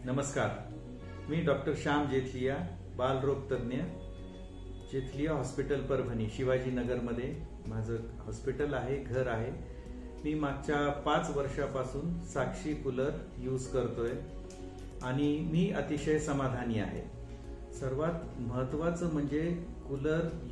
नमस्कार, मी डॉक्टर श्याम जेथलिया, बालरोग तज्ञ, जेथलिया हॉस्पिटल परभणी, शिवाजीनगरमध्ये माझं हॉस्पिटल आहे, घर आहे. मी मागच्या 5 वर्षापासून साक्षी कूलर यूज करतोय आणि मी अतिशय समाधानी आहे. सर्वात महत्त्वाचं म्हणजे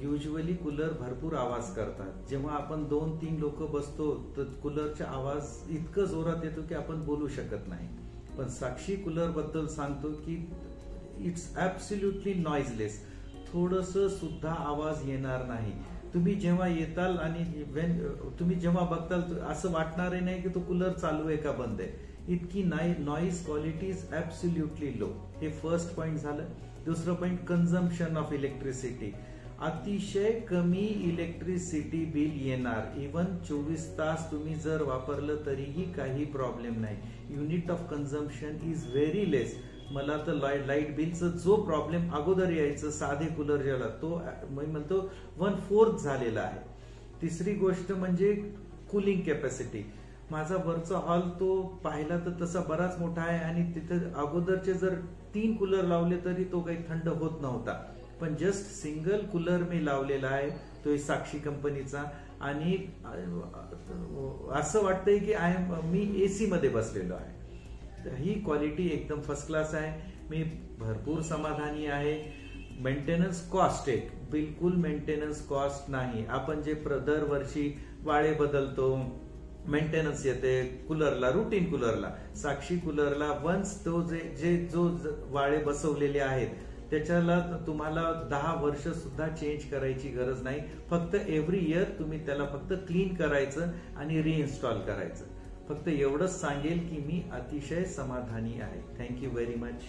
युजली कूलर भरपूर आवाज करतात. जेव्हा आपण 2-3 लोक बसतो तर कूलरचा आवाज इतकं जोरात येतो की आपण बोलू शकत नाही. पण साक्षी कूलर बद्दल सांगतो की इट्स ॲब्सोल्युटली नॉइजलेस. थोडंसं सुद्धा आवाज येणार नाही. तुम्ही जेव्हा येताल आणि तुम्ही जेव्हा बघताल असं वाटणार नाही की तो कूलर चालू आहे का बंद आहे. इतकी noise quality is absolutely low. हे फर्स्ट पॉइंट झालं. दुसरं पॉइंट, कन्झम्पशन ऑफ इलेक्ट्रिसिटी. अतिशय कमी इलेक्ट्रिसिटी बिल येणार. इवन 24 तास तुम्ही जर वापरलं तरीही काही प्रॉब्लेम नाही. Unit of consumption is very less. मला तर लाईट बिलचा जो प्रॉब्लेम अगोदर यायचं साधे कूलर ज्याला, तो मी म्हणतो 1/4 झालेला आहे. तिसरी गोष्ट म्हणजे कूलिंग कॅपॅसिटी. माझा वरचा हॉल तो पाहिला तर तसा बराच मोठा आहे आणि तिथे अगोदरचे जर 3 कूलर लावले तरी तो काही थंड होत नव्हता. पण जस्ट सिंगल कूलर मी लावलेला आहे, तो साक्षी कंपनीचा, आणि असं वाटतंय की मी एसी मध्ये बसलेलो आहे. ही क्वालिटी एकदम फर्स्ट क्लास आहे. मी भरपूर समाधानी आहे. मेंटेनन्स कॉस्ट बिलकुल मेंटेनन्स कॉस्ट नाही. आपण जे दरवर्षी वाळे बदलतो, मेंटेनन्स येते कूलरला, रुटीन कूलरला. साक्षी कूलरला वन्स तो जो वाळे बसवलेले आहेत त्याच्याला तुम्हाला 10 वर्ष सुद्धा चेंज करायची गरज नाही. फक्त एव्हरी इयर तुम्ही त्याला फक्त क्लीन करायचं आणि रिइन्स्टॉल करायचं. फक्त एवढंच सांगेल की मी अतिशय समाधानी आहे. Thank you very much.